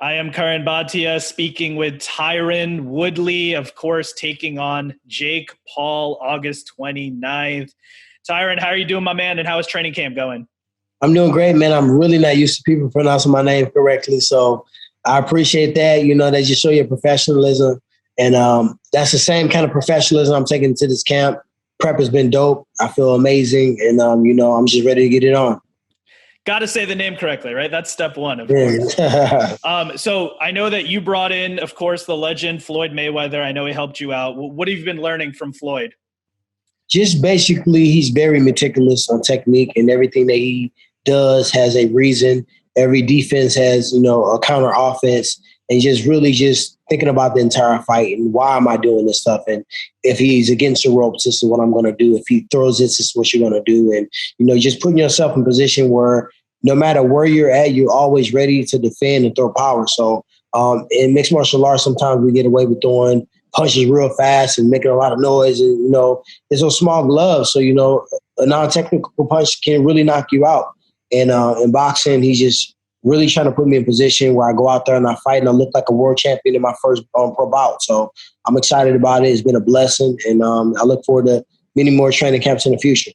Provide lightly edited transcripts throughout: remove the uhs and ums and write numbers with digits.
I am Curran Bhatia speaking with Tyron Woodley, of course, taking on Jake Paul August 29th. Tyron, how are you doing, my man, and how is training camp going? I'm doing great, man. I'm really not used to people pronouncing my name correctly, so I appreciate that. You know, they just show your professionalism, and that's the same kind of professionalism I'm taking to this camp. Prep has been dope. I feel amazing, and I'm just ready to get it on. Got to say the name correctly, right? That's step one, of course. So I know that you brought in, of course, the legend Floyd Mayweather. I know he helped you out. What have you been learning from Floyd? Just basically, he's very meticulous on technique, and everything that he does has a reason. Every defense has, a counter offense, and just thinking about the entire fight and why am I doing this stuff? And if he's against the ropes, this is what I'm going to do. If he throws this is what you're going to do. And, just putting yourself in a position where no matter where you're at, you're always ready to defend and throw power. So in mixed martial arts, sometimes we get away with throwing punches real fast and making a lot of noise. And, it's those small gloves. So, a non-technical punch can really knock you out. And in boxing, he's just really trying to put me in a position where I go out there and I fight and I look like a world champion in my first pro bout. So I'm excited about it. It's been a blessing. And I look forward to many more training camps in the future.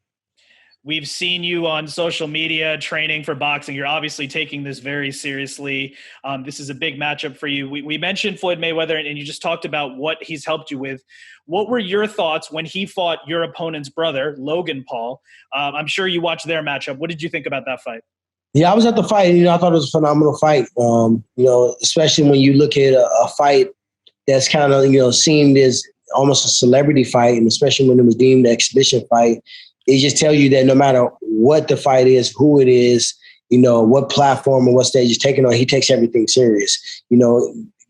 We've seen you on social media training for boxing. You're obviously taking this very seriously. This is a big matchup for you. We mentioned Floyd Mayweather, and you just talked about what he's helped you with. What were your thoughts when he fought your opponent's brother, Logan Paul? I'm sure you watched their matchup. What did you think about that fight? Yeah, I was at the fight. I thought it was a phenomenal fight. Especially when you look at a fight that's kind of, seemed as almost a celebrity fight, and especially when it was deemed an exhibition fight. It just tells you that no matter what the fight is, who it is, what platform or what stage he's taking on, he takes everything serious.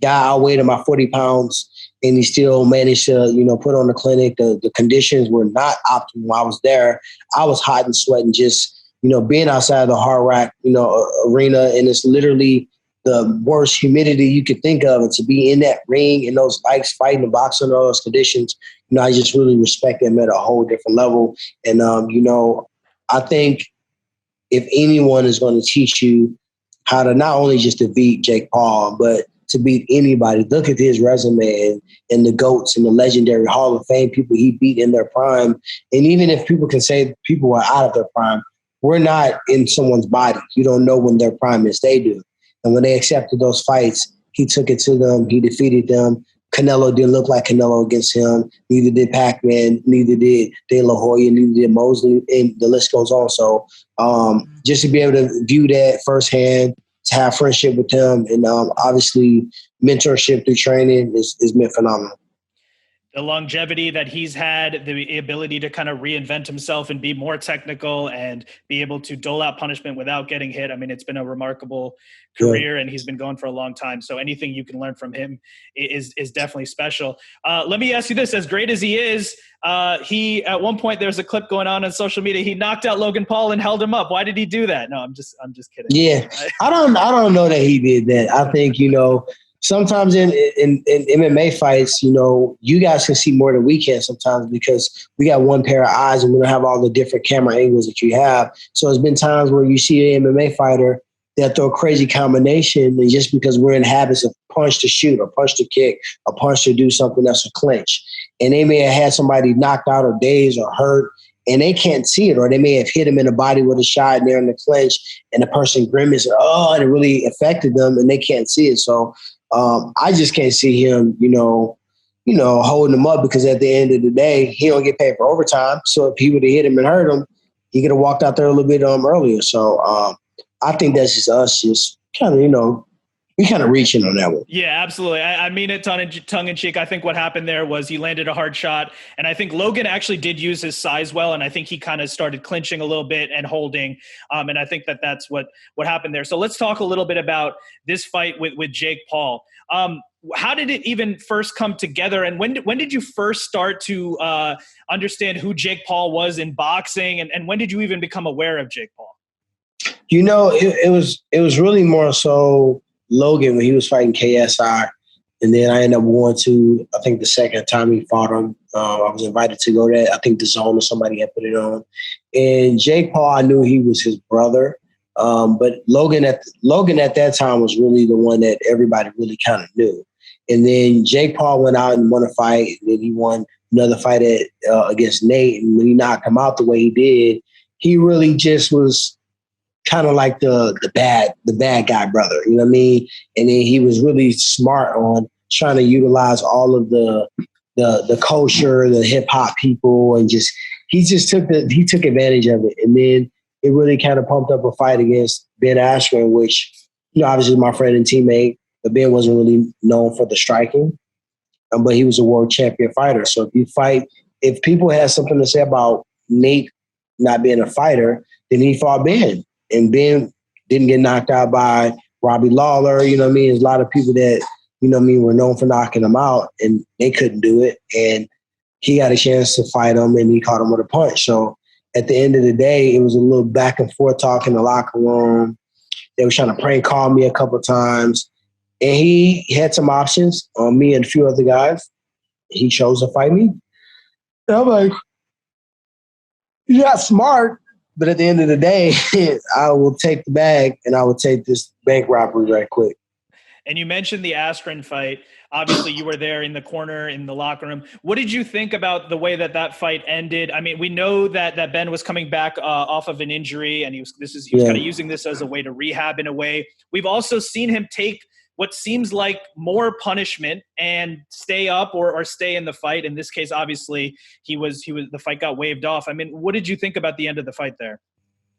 Guy outweighed him by 40 pounds, and he still managed to, put on the clinic. The conditions were not optimal. I was there. I was hot and sweating just, being outside the Hard Rock, arena, and it's literally the worst humidity you could think of. And to be in that ring, in those lights, fighting and boxing in all those conditions, I just really respect him at a whole different level. And, I think if anyone is going to teach you how to not only just defeat Jake Paul, but to beat anybody, look at his resume and the GOATs and the legendary Hall of Fame people he beat in their prime. And even if people can say people are out of their prime, we're not in someone's body. You don't know when their prime is. They do. And when they accepted those fights, he took it to them. He defeated them. Canelo didn't look like Canelo against him. Neither did Pac-Man. Neither did De La Hoya. Neither did Mosley. And the list goes on. So just to be able to view that firsthand, to have friendship with him, and obviously mentorship through training has been phenomenal. The longevity that he's had, the ability to kind of reinvent himself and be more technical and be able to dole out punishment without getting hit. I mean, it's been a remarkable career, and he's been going for a long time. So anything you can learn from him is definitely special. Let me ask you this: as great as he is, he at one point there's a clip going on social media. He knocked out Logan Paul and held him up. Why did he do that? No, I'm just kidding. Yeah, I don't know that he did that. I think sometimes in MMA fights, you guys can see more than we can sometimes because we got one pair of eyes and we don't have all the different camera angles that you have. So there's been times where you see an MMA fighter that throw a crazy combination, and just because we're in habits of punch to shoot or punch to kick or punch to do something that's a clinch. And they may have had somebody knocked out or dazed or hurt, and they can't see it, or they may have hit him in the body with a shot and they're in the clinch and the person grimaced, and it really affected them and they can't see it. So I just can't see him, holding him up, because at the end of the day, he don't get paid for overtime. So if he would have hit him and hurt him, he could have walked out there a little bit earlier. So I think that's just us just kind of, we kind of reaching on that one. Yeah, absolutely. I mean it tongue in cheek. I think what happened there was he landed a hard shot, and I think Logan actually did use his size well, and I think he kind of started clinching a little bit and holding, and I think that's what happened there. So let's talk a little bit about this fight with Jake Paul. How did it even first come together, and when did you first start to understand who Jake Paul was in boxing, and when did you even become aware of Jake Paul? It was really more so Logan when he was fighting KSI, and then I ended up going to, I think the second time he fought him, I was invited to go there. I think DAZN or somebody had put it on. And Jake Paul, I knew he was his brother, But Logan at that time was really the one that everybody really kind of knew. And then Jake Paul went out and won a fight. And then he won another fight against Nate. And when he knocked him out the way he did, he really just was kind of like the bad guy brother. You know what I mean? And then he was really smart on trying to utilize all of the culture, the hip hop people, and he took advantage of it. And then it really kind of pumped up a fight against Ben Askren, which, obviously my friend and teammate, but Ben wasn't really known for the striking, but he was a world champion fighter. So if people had something to say about Nate not being a fighter, then he fought Ben. And Ben didn't get knocked out by Robbie Lawler. You know what I mean? There's a lot of people that, were known for knocking him out, and they couldn't do it. And he got a chance to fight him, and he caught him with a punch. So at the end of the day, it was a little back and forth talk in the locker room. They were trying to prank call me a couple of times. And he had some options on me and a few other guys. He chose to fight me. And I'm like, you're not smart. But at the end of the day, I will take the bag, and I will take this bank robbery right quick. And you mentioned the Askren fight. Obviously, you were there in the corner in the locker room. What did you think about the way that fight ended? I mean, we know that Ben was coming back off of an injury, and he was kind of using this as a way to rehab in a way. We've also seen him take what seems like more punishment and stay up or stay in the fight. In this case, obviously, the fight got waved off. I mean, what did you think about the end of the fight there?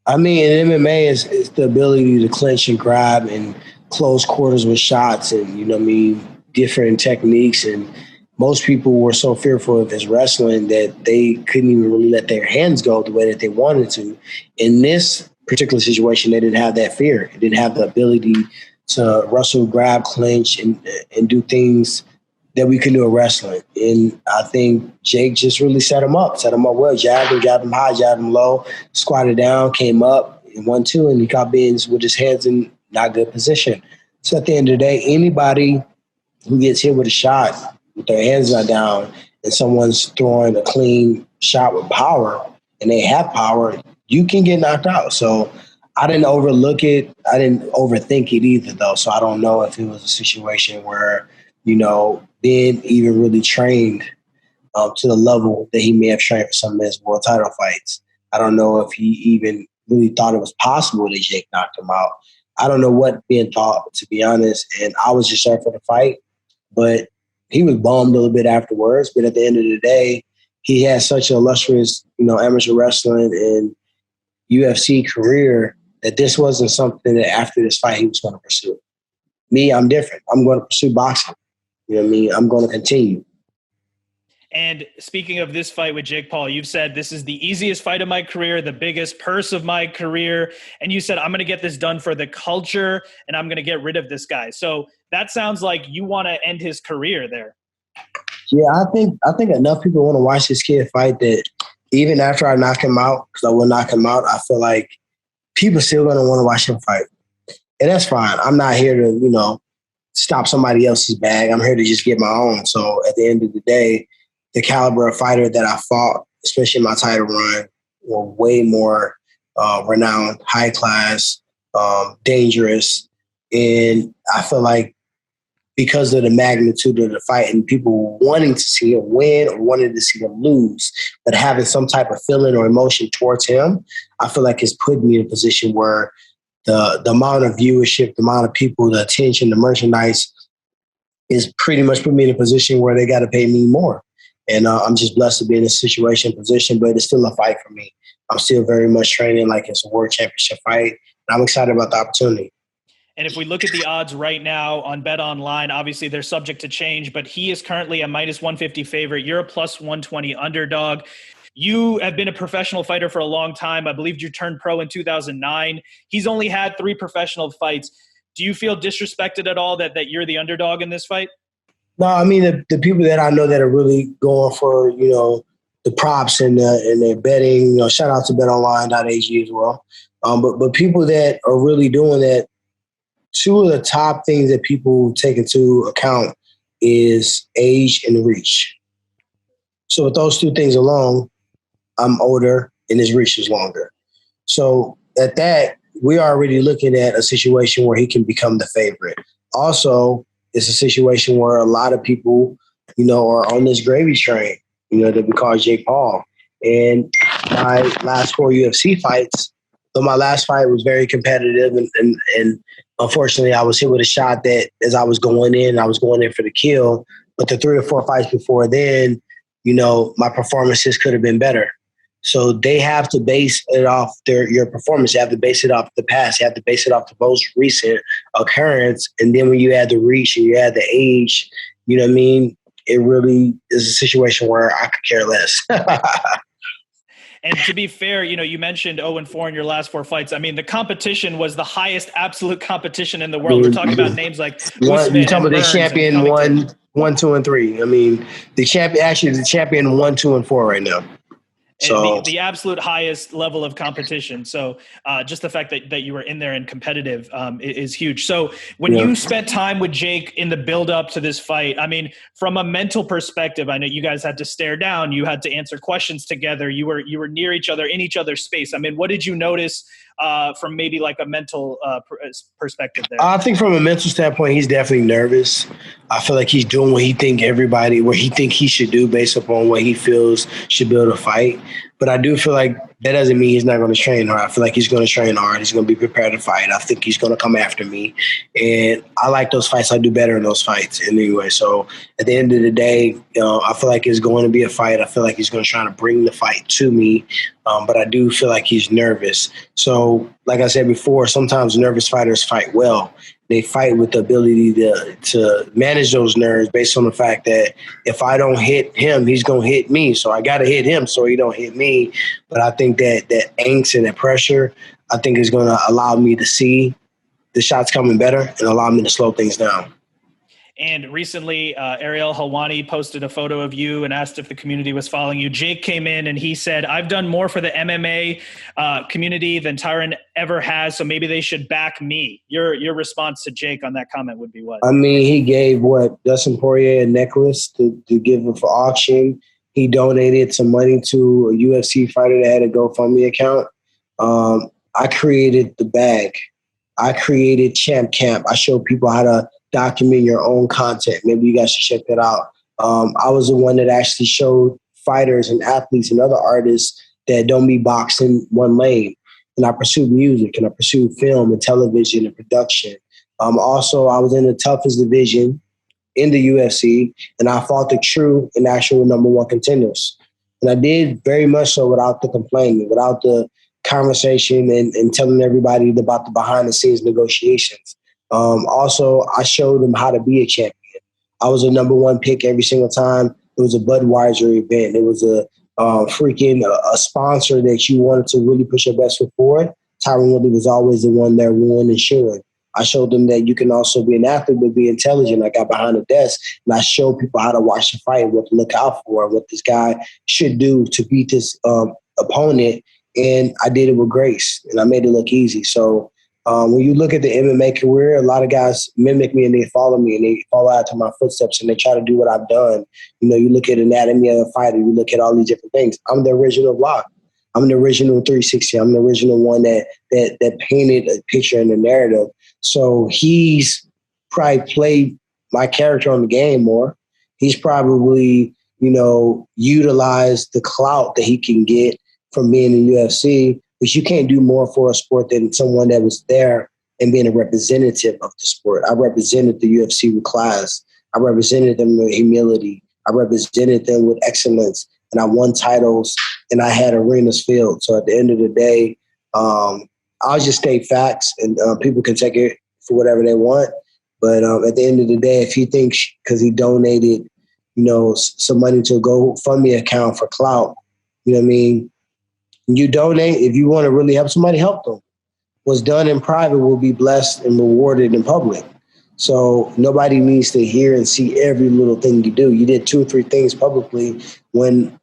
I mean, in MMA is the ability to clinch and grab and close quarters with shots and, different techniques. And most people were so fearful of his wrestling that they couldn't even really let their hands go the way that they wanted to. In this particular situation, they didn't have that fear. They didn't have the ability to wrestle, grab, clinch, and do things that we could do in wrestling. And I think Jake just really set him up well, jabbed him high, jabbed him low, squatted down, came up, and 1-2, and he got Benz with his hands in not good position. So at the end of the day, anybody who gets hit with a shot with their hands not down and someone's throwing a clean shot with power and they have power, you can get knocked out. So I didn't overlook it. I didn't overthink it either, though. So I don't know if it was a situation where, Ben even really trained to the level that he may have trained for some of his world title fights. I don't know if he even really thought it was possible that Jake knocked him out. I don't know what Ben thought, to be honest. And I was just there for the fight. But he was bummed a little bit afterwards. But at the end of the day, he had such an illustrious, amateur wrestling and UFC career that this wasn't something that after this fight he was going to pursue. Me, I'm different. I'm going to pursue boxing. You know what I mean? I'm going to continue. And speaking of this fight with Jake Paul, you've said this is the easiest fight of my career, the biggest purse of my career. And you said, I'm going to get this done for the culture and I'm going to get rid of this guy. So that sounds like you want to end his career there. Yeah, I think enough people want to watch this kid fight that even after I knock him out, because I will knock him out, I feel like people still going to want to watch him fight. And that's fine. I'm not here to, stop somebody else's bag. I'm here to just get my own. So at the end of the day, the caliber of fighter that I fought, especially in my title run, were way more renowned, high class, dangerous. And I feel like because of the magnitude of the fight and people wanting to see him win or wanting to see him lose, but having some type of feeling or emotion towards him, I feel like it's put me in a position where the amount of viewership, the amount of people, the attention, the merchandise is pretty much put me in a position where they got to pay me more. And I'm just blessed to be in this position, but it's still a fight for me. I'm still very much training like it's a world championship fight. And I'm excited about the opportunity. And if we look at the odds right now on Bet Online, obviously they're subject to change, but he is currently a minus 150 favorite. You're a plus 120 underdog. You have been a professional fighter for a long time. I believe you turned pro in 2009. He's only had 3 professional fights. Do you feel disrespected at all that you're the underdog in this fight? No, I mean, the people that I know that are really going for, the props and their betting, shout out to betonline.ag as well. But people that are really doing that, 2 of the top things that people take into account is age and reach. So with those 2 things alone, I'm older and his reach is longer. So at that, we're already looking at a situation where he can become the favorite. Also, it's a situation where a lot of people, are on this gravy train, that we call Jake Paul. And my last 4 UFC fights, though my last fight was very competitive and unfortunately I was hit with a shot that as I was going in for the kill. But the 3 or 4 fights before then, my performances could have been better. So they have to base it off your performance. You have to base it off the past. You have to base it off the most recent occurrence. And then when you add the reach and you add the age, you know what I mean? It really is a situation where I could care less. And to be fair, you mentioned 0-4 in your last 4 fights. I mean, the competition was the highest absolute competition in the world. We're talking about names like Usman you're talking about the champion 1, 2, and 3. I mean, the champion 1, 2, and 4 right now. So the absolute highest level of competition. So just the fact that you were in there and competitive is huge. So when you spent time with Jake in the build up to this fight, I mean, from a mental perspective, I know you guys had to stare down, you had to answer questions together. You were near each other, in each other's space. I mean, what did you notice from maybe like a mental perspective there? I think from a mental standpoint, he's definitely nervous. I feel like he's doing what he think he should do based upon what he feels should be able to fight. But I do feel like that doesn't mean he's not going to train hard. I feel like he's going to train hard. He's going to be prepared to fight. I think he's going to come after me. And I like those fights. I do better in those fights anyway. So at the end of the day, I feel like it's going to be a fight. I feel like he's going to try to bring the fight to me. But I do feel like he's nervous. So like I said before, sometimes nervous fighters fight well. They fight with the ability to manage those nerves based on the fact that if I don't hit him, he's going to hit me. So I got to hit him so he don't hit me. But I think that angst and that pressure, I think is going to allow me to see the shots coming better and allow me to slow things down. And recently, Ariel Helwani posted a photo of you and asked if the community was following you. Jake came in and he said, "I've done more for the MMA community than Tyron ever has, so maybe they should back me." Your response to Jake on that comment would be what? I mean, he gave Dustin Poirier a necklace to give him for auction. He donated some money to a UFC fighter that had a GoFundMe account. I created the bag. I created Champ Camp. I showed people how to document your own content. Maybe you guys should check that out. I was the one that actually showed fighters and athletes and other artists that don't be boxed in one lane. And I pursued music and I pursued film and television and production. Also, I was in the toughest division in the UFC, and I fought the true and actual number 1 contenders. And I did very much so without the complaining, without the conversation and telling everybody about the behind the scenes negotiations. Also, I showed them how to be a champion. I was a number 1 pick every single time. It was a Budweiser event. It was a sponsor that you wanted to really push your best foot forward. Tyron Woodley was always the one there willing and showing. I showed them that you can also be an athlete but be intelligent. I got behind the desk and I showed people how to watch the fight, what to look out for, what this guy should do to beat this opponent. And I did it with grace and I made it look easy. So when you look at the MMA career, a lot of guys mimic me and they follow me and they follow out to my footsteps and they try to do what I've done. You look at anatomy of a fighter, you look at all these different things. I'm the original block. I'm the original 360. I'm the original one that painted a picture and a narrative. So he's probably played my character on the game more. He's probably, utilized the clout that he can get from being in the UFC. But you can't do more for a sport than someone that was there and being a representative of the sport. I represented the UFC with class. I represented them with humility. I represented them with excellence. And I won titles and I had arenas filled. So at the end of the day, I'll just state facts and people can take it for whatever they want. But at the end of the day, if he thinks because he donated, some money to a GoFundMe account for clout, you know what I mean? You donate, if you want to really help somebody, help them. What's done in private will be blessed and rewarded in public. So nobody needs to hear and see every little thing you do. You did 2 or 3 things publicly when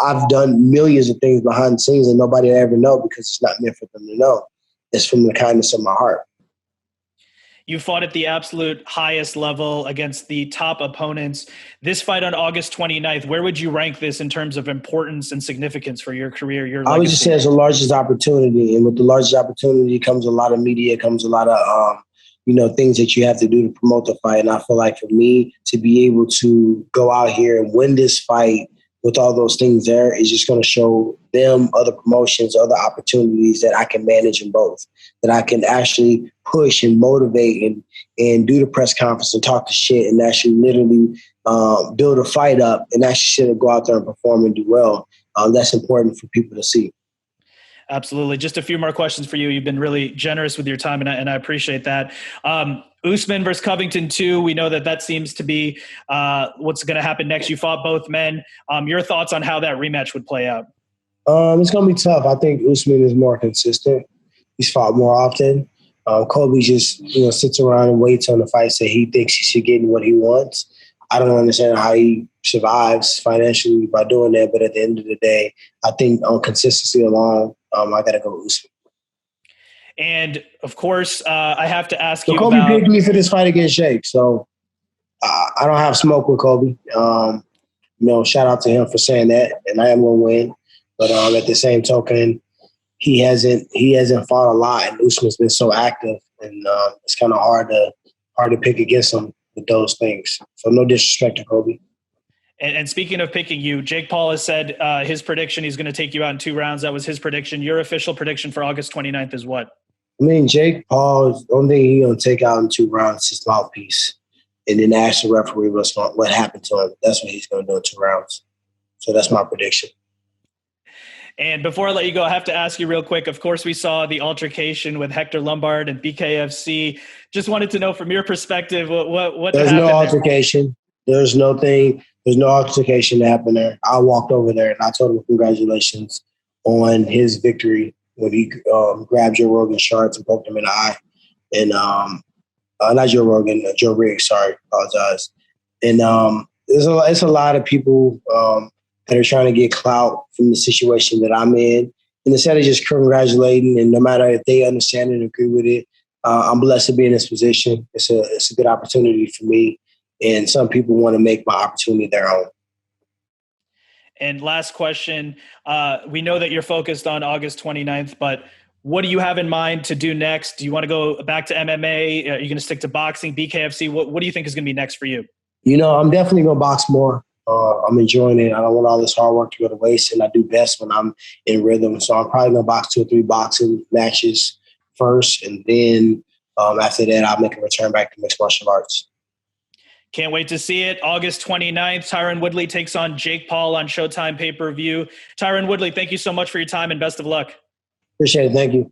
I've done millions of things behind the scenes and nobody will ever know because it's not meant for them to know. It's from the kindness of my heart. You fought at the absolute highest level against the top opponents. This fight on August 29th, where would you rank this in terms of importance and significance for your career, your legacy? I would just say it's the largest opportunity. And with the largest opportunity comes a lot of media, comes a lot of, things that you have to do to promote the fight. And I feel like for me to be able to go out here and win this fight with all those things there is just going to show them other promotions, other opportunities that I can manage in both, that I can actually push and motivate and do the press conference and talk to shit and actually literally build a fight up and actually go out there and perform and do well. That's important for people to see. Absolutely. Just a few more questions for you. You've been really generous with your time, and I appreciate that. Usman versus Covington 2. We know that seems to be what's going to happen next. You fought both men. Your thoughts on how that rematch would play out? It's going to be tough. I think Usman is more consistent. He's fought more often. Colby just sits around and waits on the fights that he thinks he should get and what he wants. I don't understand how he survives financially by doing that, but at the end of the day, I think on consistency alone, I got to go with Usman. And of course, I have to ask you Colby about. picked me for this fight against Jake, so I don't have smoke with Colby. Shout out to him for saying that, and I am going to win. But at the same token, he hasn't fought a lot, and Usman's been so active, and it's kind of hard to pick against him with those things. So no disrespect to Colby. And speaking of picking you, Jake Paul has said his prediction, he's going to take you out in 2 rounds. That was his prediction. Your official prediction for August 29th is what? I mean, Jake Paul, the only thing he's going to take out in 2 rounds is his mouthpiece. And then ask the referee what happened to him. That's what he's going to do in 2 rounds. So that's my prediction. And before I let you go, I have to ask you real quick. Of course, we saw the altercation with Hector Lombard and BKFC. Just wanted to know from your perspective, what There's happened no altercation. There's no altercation that happened there. I walked over there and I told him congratulations on his victory when he grabbed Joe Rogan's shorts and poked him in the eye. And not Joe Rogan, Joe Riggs, sorry, apologize. And it's a lot of people that are trying to get clout from the situation that I'm in. And instead of just congratulating, and no matter if they understand and agree with it, I'm blessed to be in this position. It's a good opportunity for me. And some people want to make my opportunity their own. And last question, we know that you're focused on August 29th, but what do you have in mind to do next? Do you want to go back to MMA? Are you going to stick to boxing, BKFC? What do you think is going to be next for you? I'm definitely going to box more. I'm enjoying it. I don't want all this hard work to go to waste, and I do best when I'm in rhythm. So I'm probably going to box 2 or 3 boxing matches first, and then after that, I'll make a return back to mixed martial arts. Can't wait to see it. August 29th, Tyron Woodley takes on Jake Paul on Showtime pay-per-view. Tyron Woodley, thank you so much for your time and best of luck. Appreciate it. Thank you.